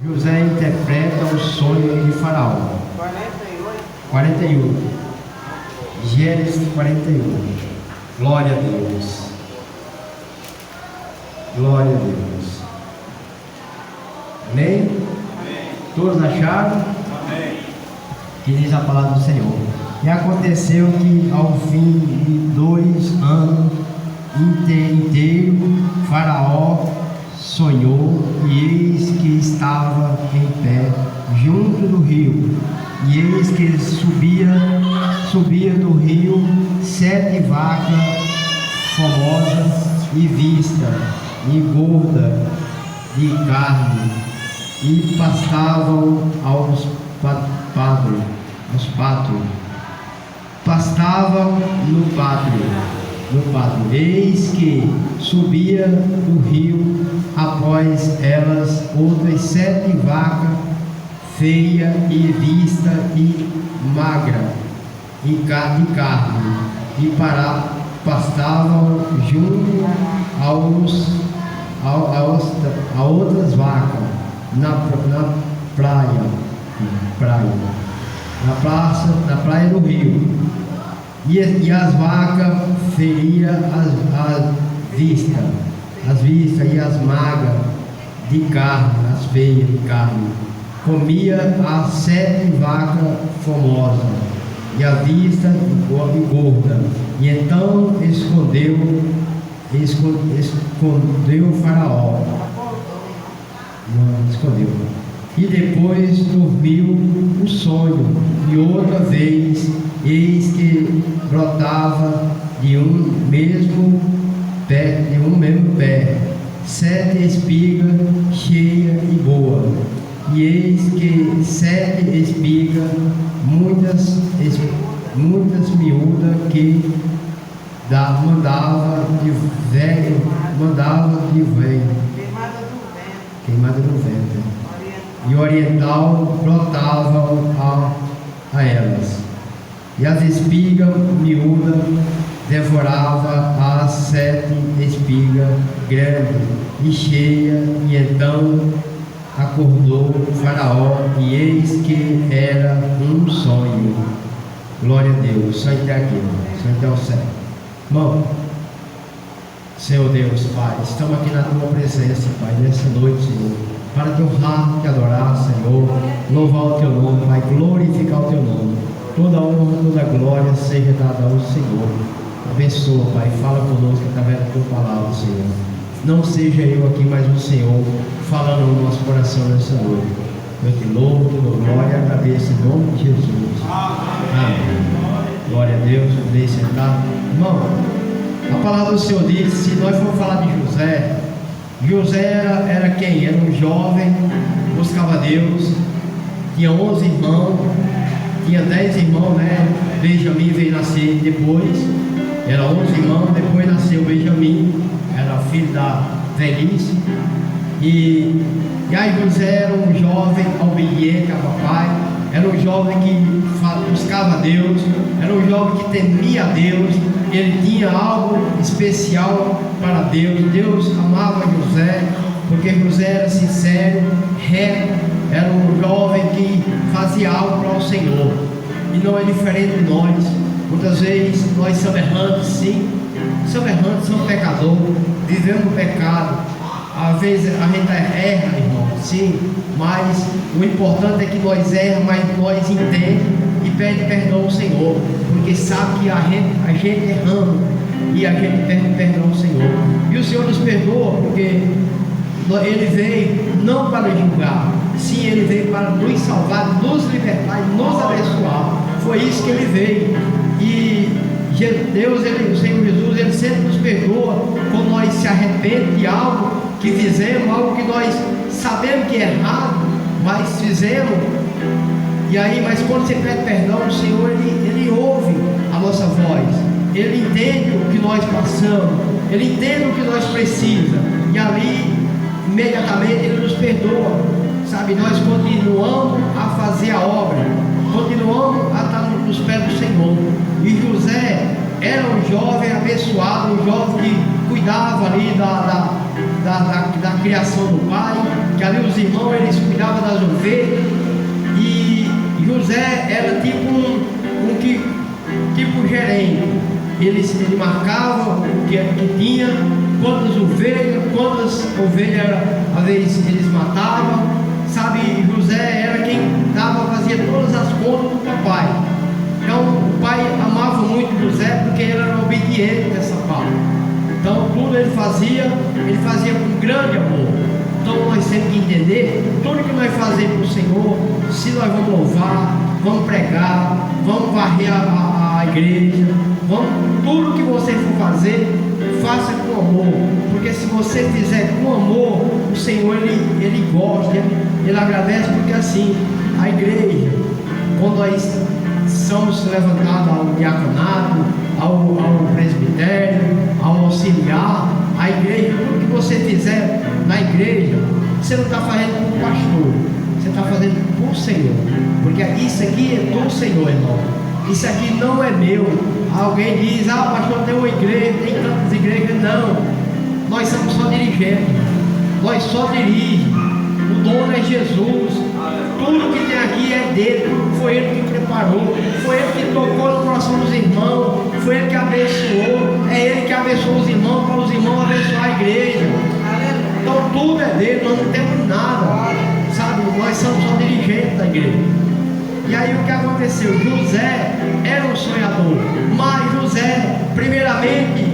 José interpreta o sonho de Faraó. 41. Gênesis 41. Glória a Deus. Glória a Deus. Amém? Amém. Todos acharam? Amém. Que diz a palavra do Senhor. E aconteceu que ao fim de 2 anos inteiro, Faraó sonhou, e eis que estava em pé junto do rio, e eis que subia do rio 7 vacas formosas e vistas e gordas de carne, e pastavam aos patos, pastavam no pátio. Eis que subia do rio após elas outras 7 vacas feias e vista e magra e de carne, e pastavam junto a outras vacas na praia do rio. E as vacas feriam as vistas e as magras de carne, as feias de carne, comia as 7 vacas formosas e a vista e gorda. E então escondeu Faraó. Não, escondeu. E depois dormiu o sonho, e outra vez, eis que brotava de um mesmo pé 7 espigas cheias e boas, e eis que 7 espigas, muitas miúdas, que mandava de velho, queimada do vento, e oriental brotavam a elas, e as espigas miúdas devorava as 7 espigas grandes e cheias. E então acordou Faraó, e eis que era um sonho. Glória a Deus. Só até aqui, só até o céu. Irmão, Senhor Deus, Pai, estamos aqui na Tua presença, Pai, nessa noite, Senhor, para Te honrar, Te adorar, Senhor, louvar o Teu nome, Pai, glorificar o Teu nome. Toda honra, toda glória seja dada ao Senhor. Abençoa, Pai, fala conosco através da Tua palavra, Senhor. Não seja eu aqui, mas o Senhor falando no nosso coração nessa noite. Eu Te louvo, Te dou glória e agradeço em nome de Jesus. Amém. Glória a Deus. Podem sentar. Irmão, a palavra do Senhor diz, se nós formos falar de José era quem? Era um jovem, buscava Deus, tinha 11 irmãos, tinha 10 irmãos, né? Benjamim veio nascer depois, era 11 irmãos, depois nasceu Benjamim, era filho da velhice, e aí José era um jovem obediente a papai, era um jovem que buscava Deus, era um jovem que temia Deus, ele tinha algo especial para Deus. Deus amava José, porque José era sincero, reto, era um jovem que fazia algo para o Senhor, e não é diferente de nós. Muitas vezes nós somos errantes, sim, somos errantes, somos pecadores, vivemos no pecado, às vezes a gente erra, irmão, sim, mas o importante é que nós erramos, mas nós entendemos e pedimos perdão ao Senhor, porque sabe que a gente erramos e a gente pede perdão ao Senhor, e o Senhor nos perdoa, porque Ele veio não para julgar, sim, Ele veio para nos salvar, nos libertar e nos abençoar. Foi isso que Ele veio. E Deus, o Senhor Jesus, Ele sempre nos perdoa quando nós se arrependemos de algo que fizemos, algo que nós sabemos que é errado, mas fizemos. E aí, mas quando você pede perdão, o Senhor, Ele ouve a nossa voz, Ele entende o que nós passamos, Ele entende o que nós precisamos, e ali imediatamente Ele nos perdoa, sabe? Nós continuamos a fazer a obra, continuamos a estar nos pés do Senhor. E José era um jovem abençoado, um jovem que cuidava ali da criação do pai, que que ali os irmãos eles cuidavam das ovelhas, e José era tipo gerente. Ele marcava o que tinha, quantas ovelhas às vezes eles matavam, sabe? José era quem fazia todas as contas do papai. Então o pai amava muito José porque ele era obediente nessa parte. Então tudo ele fazia com grande amor. Então nós temos que entender, tudo que nós fazemos para o Senhor, se nós vamos louvar, vamos pregar, vamos varrer a igreja, tudo que você for fazer, faça com amor, porque se você fizer com amor, o Senhor ele gosta, ele agradece, porque assim, a igreja, quando nós somos levantados ao diaconato, ao presbitério, ao auxiliar, a igreja, tudo que você fizer na igreja, você não está fazendo para o pastor, você está fazendo para o Senhor, porque isso aqui é do Senhor, irmão. Isso aqui não é meu. Alguém diz, pastor, tem uma igreja, tem tantas igrejas. Não, nós somos só dirigentes, nós só dirigimos. O dono é Jesus. Tudo que tem aqui é dele. Foi ele que preparou, foi ele que tocou no coração dos irmãos, foi ele que abençoou, é ele que abençoou os irmãos para os irmãos abençoar a igreja. Então tudo é dele, nós não temos nada, sabe? Nós somos só dirigentes da igreja. E aí o que aconteceu? José era um sonhador, mas José, primeiramente,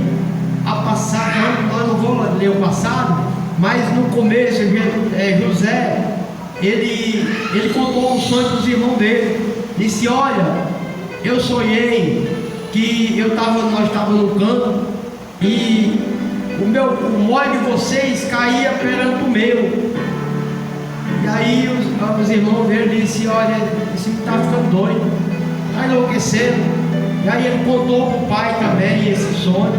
nós não vamos ler o passado, mas no começo, José, ele contou um sonho para os irmãos dele, disse, olha, eu sonhei que nós estávamos no campo, e o molho de vocês caía perante o meu. E aí os irmãos dele disseram, olha, esse está ficando doido, está enlouquecendo. E aí ele contou para o pai também esse sonho.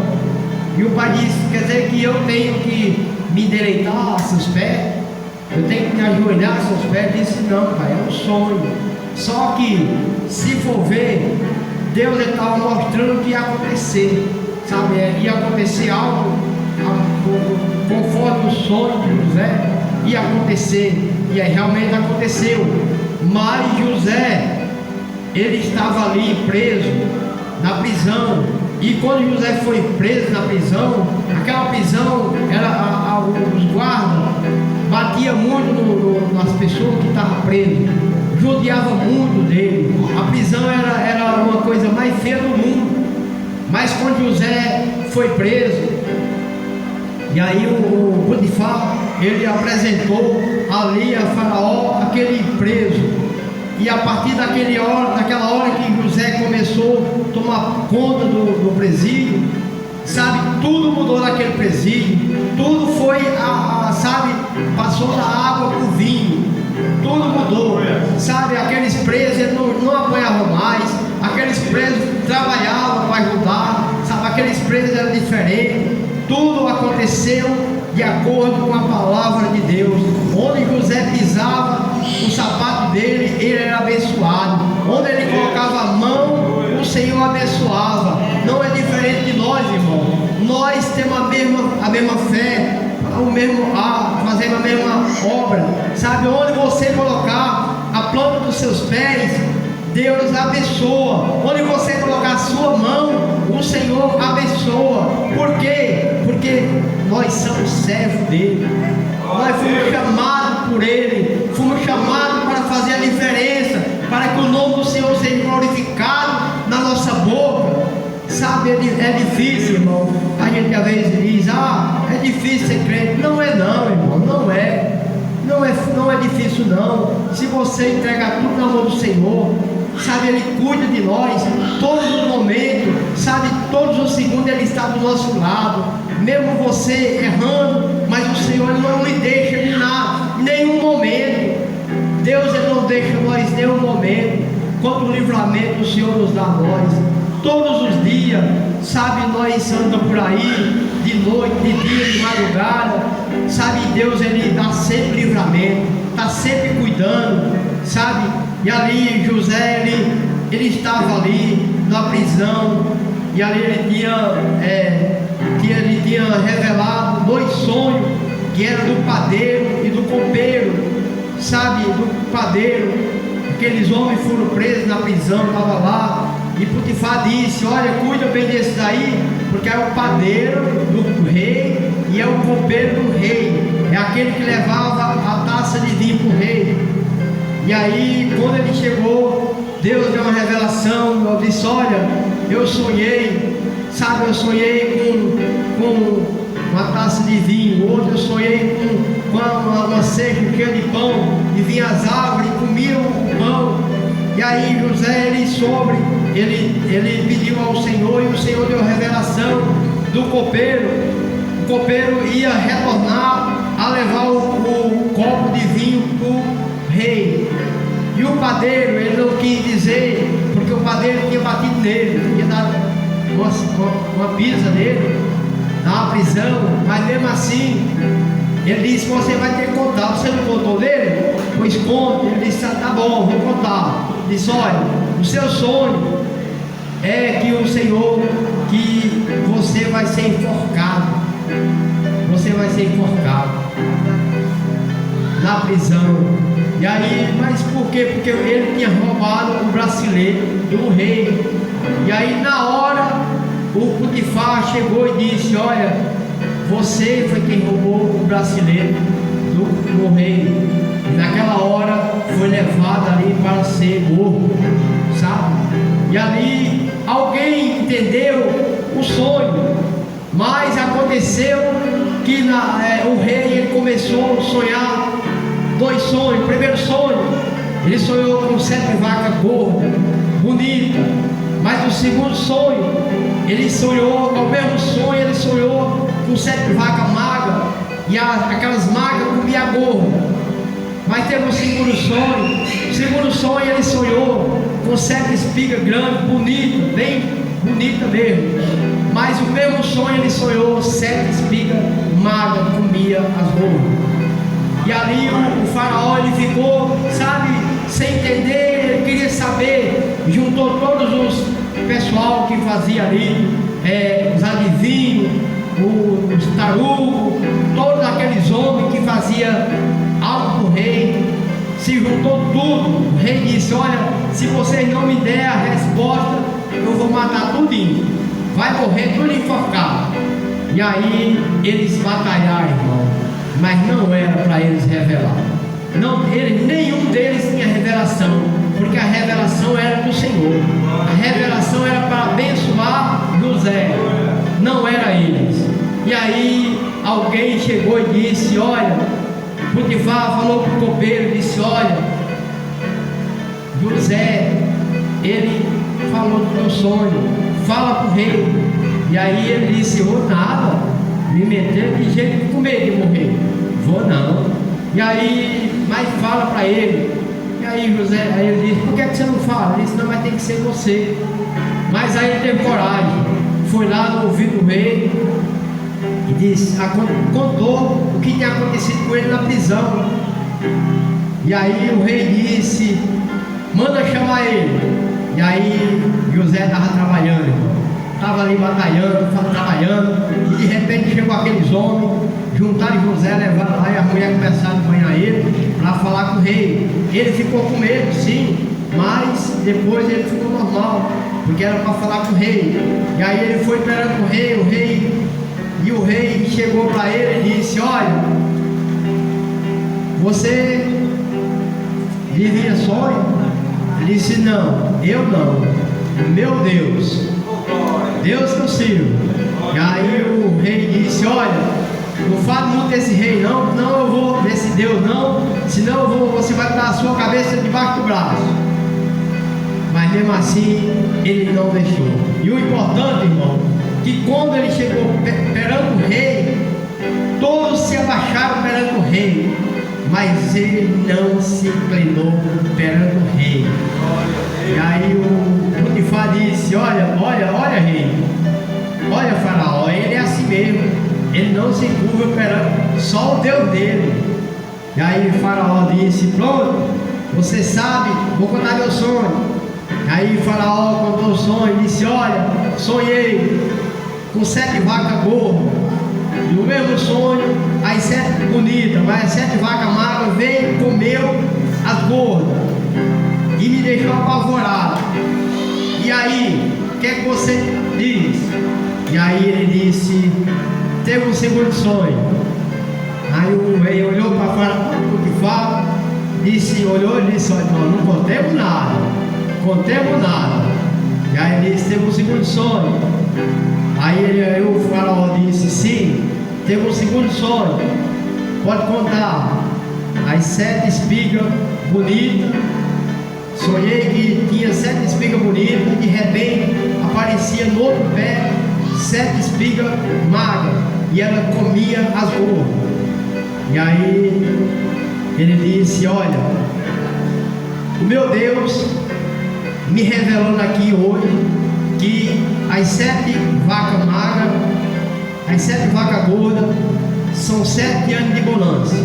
E o pai disse, quer dizer que eu tenho que me endireitar a seus pés? Eu tenho que me ajoelhar a seus pés? Ele disse, não, pai, é um sonho. Só que, se for ver, Deus estava mostrando que ia acontecer, sabe? Ia acontecer algo conforme o sonho de José, ia acontecer. E aí realmente aconteceu. Mas José, ele estava ali preso na prisão. E quando José foi preso na prisão, aquela prisão, os guardas batiam muito nas pessoas que estavam presas, judiavam muito dele. A prisão era uma coisa mais feia do mundo. Mas quando José foi preso, e aí o Potifar, ele apresentou ali a Faraó aquele preso. E a partir daquela hora que José começou a tomar conta do presídio, sabe, tudo mudou naquele presídio. Tudo foi, sabe, passou da água para o vinho. Tudo mudou, sabe, aqueles presos eles não apanhavam mais. Aqueles presos trabalhavam para ajudar, sabe, aqueles presos eram diferentes. Tudo aconteceu de acordo com a palavra de Deus. Onde José pisava o sapato dele, ele era abençoado. Onde ele colocava a mão, o Senhor abençoava. Não é diferente de nós, irmão. Nós temos a mesma fé, fazemos a mesma obra, sabe? Onde você colocar a planta dos seus pés, Deus abençoa. Onde você colocar a sua mão, o Senhor abençoa. Por quê? Porque nós somos servos dele. Nós fomos chamados por ele, fomos chamados para fazer a diferença, para que o nome do Senhor seja glorificado na nossa boca. Sabe, é difícil, irmão. A gente às vezes diz, é difícil ser crente. Não é não, irmão, não é. Não é difícil não. Se você entregar tudo na mão do Senhor, sabe, Ele cuida de nós todos os momentos, sabe, todos os segundos Ele está do nosso lado. Mesmo você errando, mas o Senhor Ele não lhe deixa de nada, em nenhum momento. Deus Ele não deixa nós em nenhum momento. Quanto livramento o Senhor nos dá a nós todos os dias, sabe, nós andamos por aí de noite, de dia, de madrugada, sabe, Deus Ele dá sempre livramento, está sempre cuidando, sabe. E ali José, ele estava ali na prisão, e ali ele tinha revelado 2 sonhos, que era do padeiro e do copeiro, sabe, do padeiro. Aqueles homens foram presos na prisão, estava lá. E Potifar disse: olha, cuida bem desse daí, porque é o padeiro do rei e é o copeiro do rei. É aquele que levava a taça de vinho para o rei. E aí, quando ele chegou, Deus deu uma revelação. Eu disse: olha, eu sonhei, sabe, eu sonhei com uma taça de vinho. Outro eu sonhei com uma cesta cheia de pão, e vinha as árvores e comiam o pão. E aí José, ele pediu ao Senhor, e o Senhor deu a revelação do copeiro. O copeiro ia retornar a levar o copo de vinho para o rei. E o padeiro, ele não quis dizer, porque o padeiro tinha batido nele, tinha dado uma pisa nele, na prisão. Mas mesmo assim, ele disse: você vai ter que contar. Você não contou nele? Pois conte. Ele disse: tá bom, vou contar. Ele disse: olha, o seu sonho é que o Senhor, que você vai ser enforcado. Você vai ser enforcado na prisão. E aí, mas por quê? Porque ele tinha roubado o bracelete do rei. E aí, na hora, o Potifar chegou e disse: olha, você foi quem roubou o bracelete do rei. E naquela hora foi levado ali para ser morto, sabe? E ali alguém entendeu o sonho, mas aconteceu que o rei, ele começou a sonhar 2 sonhos. O primeiro sonho, ele sonhou com 7 vacas gordas, bonitas. Mas o segundo sonho, ele sonhou, ao mesmo sonho, ele sonhou com 7 vacas magras, e aquelas magras comiam gorda. Mas teve um segundo sonho. O segundo sonho, ele sonhou com 7 espigas grandes, bonitas, bem bonita mesmo. Mas o mesmo sonho, ele sonhou 7 espigas magras, comia as gordas. E ali o faraó, ele ficou, sabe, sem entender. Ele queria saber, juntou todos os pessoal que fazia ali, os adivinhos, os tarugos, todos aqueles homens que faziam algo para o rei. Se juntou tudo. O rei disse: olha, se vocês não me der a resposta, eu vou matar tudinho, vai morrer tudo enforcado. E aí eles batalharam, irmão, mas não era para eles revelar. Não, nenhum deles tinha revelação, porque a revelação era do Senhor. A revelação era para abençoar José, não era eles. E aí alguém chegou e disse: olha, Potifar falou para o copeiro, disse: olha, José, ele falou do teu sonho, fala para o rei. E aí ele disse: vou nada, me meter de jeito de comer, de morrer, vou não. E aí, mas fala para ele. E aí José, aí ele disse: por que você não fala? Ele disse: não, mas tem que ser você. Mas aí ele teve coragem, foi lá no ouvido do rei e disse, contou o que tinha acontecido com ele na prisão. E aí o rei disse: manda chamar ele. E aí José estava trabalhando, irmão, estava ali batalhando, trabalhando, e de repente chegou aqueles homens, juntaram José, levaram lá, e a mulher começaram a banhar ele para falar com o rei. Ele ficou com medo, sim, mas depois ele ficou normal, porque era para falar com o rei. E aí ele foi perante o rei chegou para ele e disse: olha, você vivia sonho? Ele disse: não, eu não, meu Deus, Deus que eu sirvo. E aí o rei disse: olha, não fale muito desse rei não eu vou, desse Deus não, senão você vai dar a sua cabeça debaixo do braço. Mas mesmo assim ele não deixou. E o importante, irmão, que quando ele chegou perante o rei, todos se abaixaram perante o rei, mas ele não se inclinou perante o rei. E aí o Potifar disse: olha rei, olha faraó, ele é assim mesmo, ele não se curva perante só o Deus dele. E aí o faraó disse: pronto, você sabe, vou contar meu sonho. Aí o faraó contou o sonho e disse: olha, sonhei com 7 vacas gordas. E o mesmo sonho as 7 bonitas, mas as 7 vacas magras veio e comeu as gordas e me deixou apavorado. E aí, o que é que você diz? E aí ele disse, teve um segundo sonho. Aí o rei olhou para fora do que fala, olhou e disse, olha, não contemos nada. E aí ele disse, teve um segundo sonho. Aí o faraó disse, sim, teve um segundo sonho, pode contar. As 7 espigas bonitas, sonhei que tinha 7 espigas bonitas e de repente aparecia no outro pé 7 espigas magras e ela comia as gordas. E aí ele disse, olha, o meu Deus me revelando aqui hoje que as 7 vacas magras, as 7 vacas gordas são 7 anos de bonança.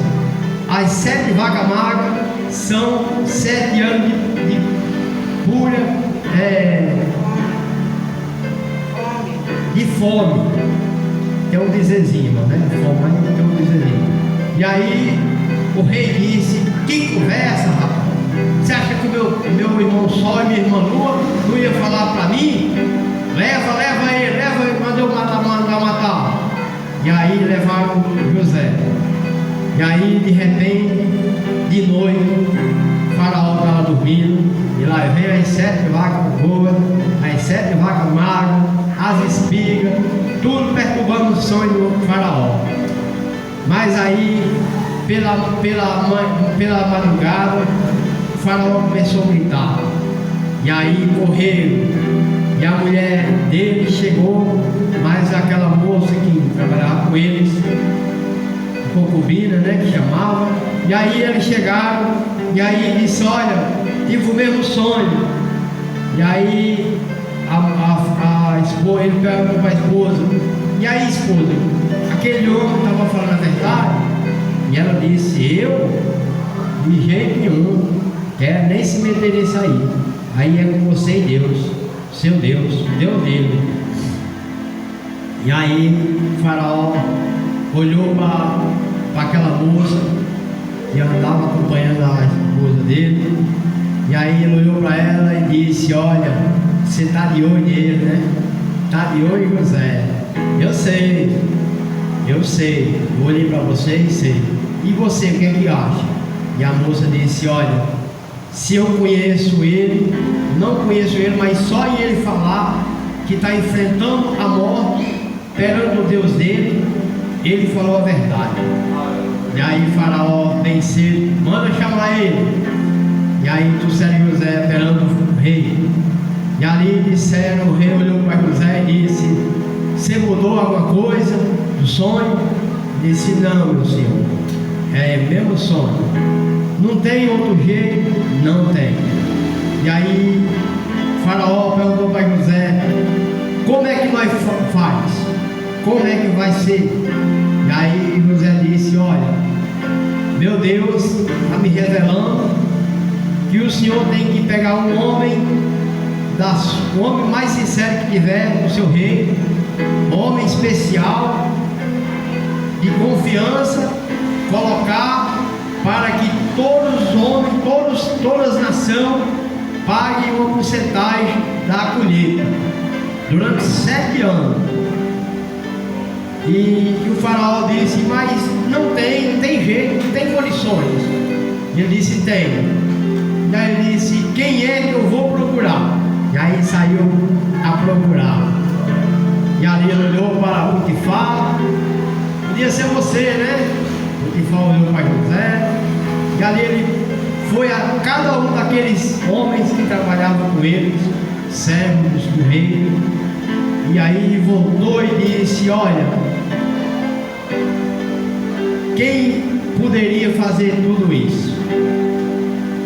As 7 vacas magras são 7 anos de pura de fome. Tem um dizerzinho, né? Fome, mas tem um dizerzinho. E aí o rei disse, que conversa, rapaz? Você acha que o meu irmão Sol e minha irmã Lua não ia falar para mim? Leva ele, mandou matar. E aí levaram José. E aí de repente, de noite, o faraó estava dormindo, e lá vem as 7 vacas gordas, as 7 vacas magras, as espigas, tudo perturbando o sonho do faraó. Mas aí, pela madrugada, o faraó começou a gritar. E aí correram. E a mulher dele chegou, mas aquela moça que trabalhava com eles, concubina, né, que chamava. E aí eles chegaram, e aí disse, olha, tive o mesmo sonho. E aí a esposa, ele perguntou para a esposa, e aí esposa, aquele homem estava falando a verdade? E ela disse, eu? De jeito nenhum, quero nem se meter nisso aí. Aí é com você e Deus, seu Deus, Deus dele. E aí o faraó olhou para aquela moça que andava acompanhando a esposa dele. E aí ele olhou para ela e disse, olha, você está de olho nele, né? Está de olho em José. Eu sei, eu olhei para você e sei. E você, o que é que acha? E a moça disse, olha, se eu conheço ele, não conheço ele, mas só em ele falar que está enfrentando a morte perante o Deus dele, ele falou a verdade. E aí Faraó bem cedo, manda chamar ele. E aí trouxeram José perante o rei. E ali disseram, o rei olhou para José e disse, você mudou alguma coisa do sonho? Disse, não, meu senhor, é o mesmo sonho. Não tem outro jeito? Não tem. E aí Faraó perguntou para José, como é que nós faz? Como é que vai ser? E aí José disse, olha, meu Deus está me revelando que o senhor tem que pegar um homem, o homem mais sincero que tiver no seu reino, homem especial, de confiança, colocar para que todos os homens, todas as nações paguem uma porcentagem da colheita durante 7 anos. E o faraó disse, mas não tem jeito, não tem condições. E ele disse, tem. E aí ele disse, quem é que eu vou procurar? E aí saiu a procurar. E ali ele olhou para Potifar, podia ser você, né? Potifar olhou para José. E ali ele foi a cada um daqueles homens que trabalhavam com eles, servos do rei. E aí ele voltou e disse, olha, quem poderia fazer tudo isso?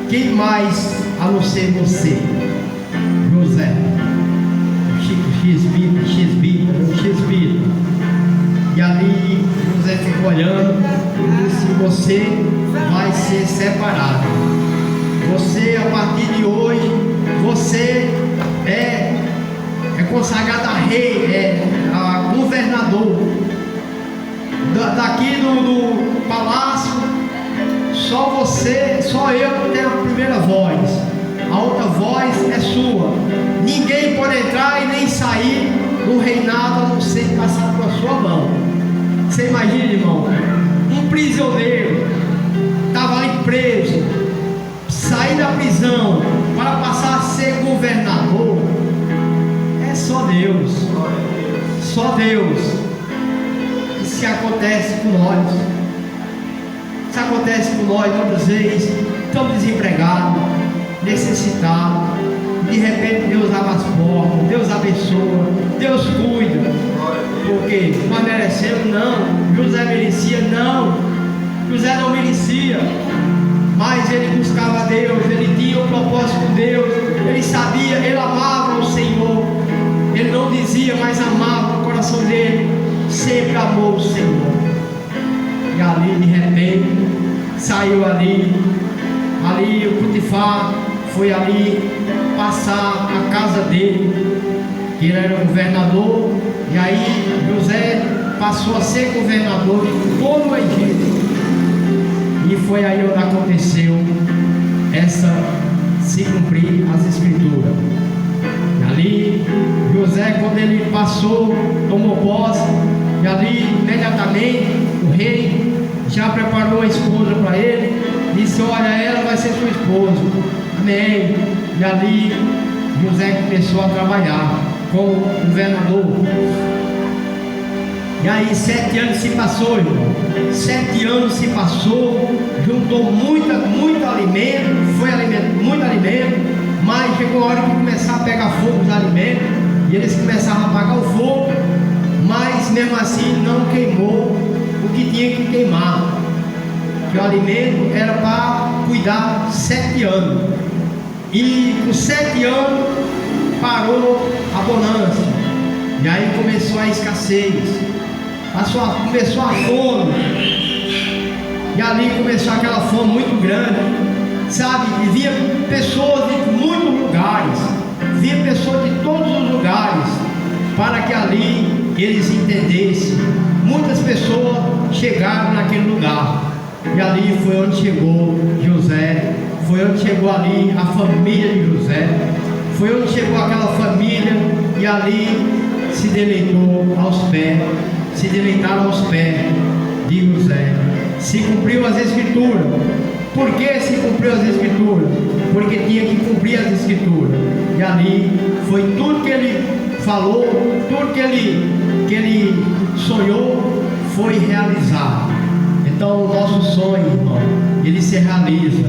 Quem mais a não ser você? José, X-Bita. E ali José ficou olhando e disse, você vai ser separado. Você, a partir de hoje, você é consagrado a rei, a governador daqui do palácio, só eu que tenho a primeira voz, a outra voz é sua. Ninguém pode entrar e nem sair do reinado a não ser passar por sua mão. Você imagina, irmão, um prisioneiro estava ali preso, sair da prisão para passar a ser governador. É só Deus, só Deus. Isso acontece com nós. Isso acontece com nós muitas vezes. Estamos desempregados, necessitados. De repente Deus abre as portas, Deus abençoa, Deus cuida. Porque nós merecemos? Não. José merecia? Não. José não merecia. Mas ele buscava Deus, ele tinha um propósito com Deus, ele sabia, ele amava o Senhor. Ele não dizia, mas amava no coração dele, sempre amou o Senhor. E ali de repente saiu ali o Potifar foi ali passar a casa dele, que ele era governador, e aí José passou a ser governador de todo o Egito. E foi aí onde aconteceu se cumprir as escrituras. Ali José, quando ele passou, tomou posse, e ali imediatamente o rei já preparou a esposa para ele, disse: olha, ela vai ser sua esposa. Amém. E ali José começou a trabalhar como governador. E aí 7 anos se passou, irmão. 7 anos se passou, juntou muito alimento, muito alimento, mas chegou a hora de começar a pegar fogo os alimentos, e eles começaram a apagar o fogo, mas mesmo assim não queimou o que tinha que queimar, que o alimento era para cuidar 7 anos, e com 7 anos parou a bonança, e aí começou a escassez, começou a fome, e ali começou aquela fome muito grande, sabe? E vinha pessoas de muitos lugares, vinha pessoas de todos os lugares, para que ali eles entendessem. Muitas pessoas chegaram naquele lugar, e ali foi onde chegou José, foi onde chegou ali a família de José, foi onde chegou aquela família, e ali se deleitaram aos pés de José. Se cumpriu as escrituras. Por que se cumpriu as escrituras? Porque tinha que cumprir as escrituras. E ali foi tudo que ele falou, tudo que ele sonhou, foi realizado. Então o nosso sonho, irmão, ele se realiza.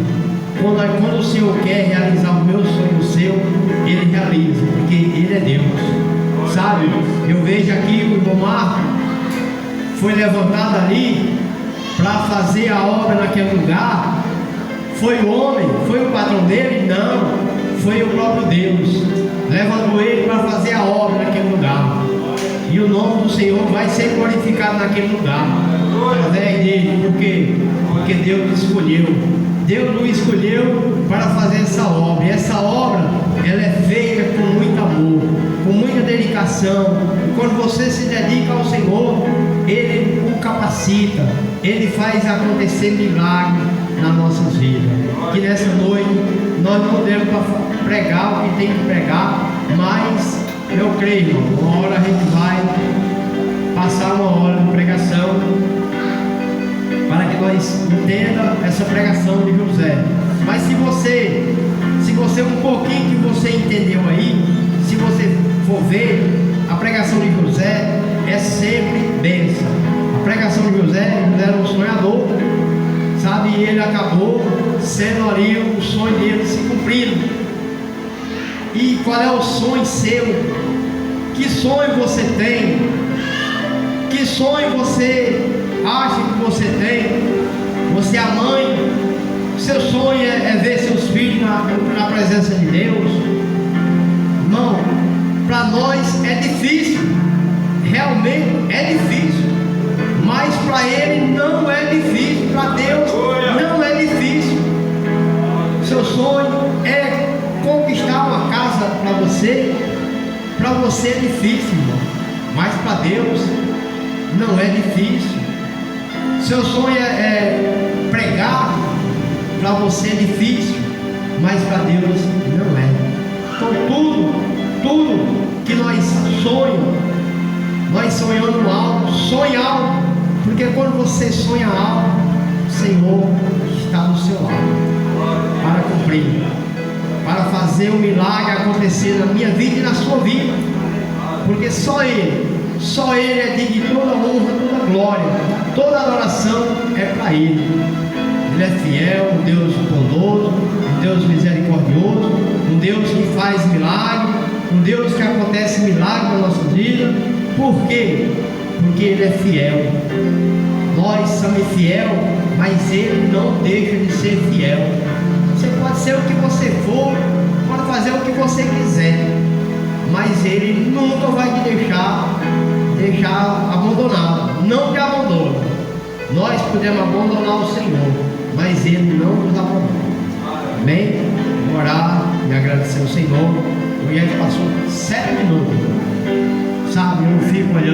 Quando o Senhor quer realizar o meu sonho, o seu, ele realiza, porque ele é Deus. Sabe, eu vejo aqui o irmão Marco foi levantado ali para fazer a obra naquele lugar. Foi o homem, foi o patrão dele? Não, foi o próprio Deus. Levantou ele para fazer a obra naquele lugar. E o nome do Senhor vai ser glorificado naquele lugar, através dele. Por quê? Porque Deus o escolheu. Deus o escolheu para fazer essa obra. E essa obra, ela é feita com muito amor, com muita dedicação. E quando você se dedica ao Senhor, Ele o capacita, Ele faz acontecer milagres nas nossas vidas. Que nessa noite nós não podemos pregar o que tem que pregar, mas eu creio, irmão, uma hora a gente vai passar uma hora de pregação para que nós entendamos essa pregação de José. Mas se você um pouquinho que você entendeu aí, se você for ver, a pregação de José é sempre bênção. A pregação de José era um sonhador, sabe? E ele acabou sendo ali o sonho dele se cumprindo. E qual é o sonho seu? Que sonho você tem? Que sonho você acha que você tem? Você é a mãe, seu sonho é ver seus filhos na presença de Deus? Não, para nós é difícil, realmente é difícil, mas para Ele não é difícil, para Deus não é difícil. Seu sonho é conquistar uma casa para você é difícil, irmão, mas para Deus não é difícil. Seu sonho é pregar, para você é difícil, mas para Deus não é. Então tudo que nós sonhamos algo, sonhe algo, porque quando você sonha algo, o Senhor está do seu lado para cumprir, para fazer o milagre acontecer na minha vida e na sua vida, porque só Ele é digno de toda honra, toda glória, toda adoração é para Ele. Ele é fiel, um Deus bondoso, um Deus misericordioso, um Deus que faz milagre, um Deus que acontece milagre na nossa vida. Por quê? Porque Ele é fiel. Nós somos fiel, mas Ele não deixa de ser fiel. Você pode ser o que você for, pode fazer o que você quiser, mas Ele nunca vai te deixar abandonado. Não te abandona. Nós podemos abandonar o Senhor, mas Ele não nos abandona. Amém? Vou orar e agradecer ao Senhor. Hoje a gente passou 7 minutos. Sabe, eu fico olhando.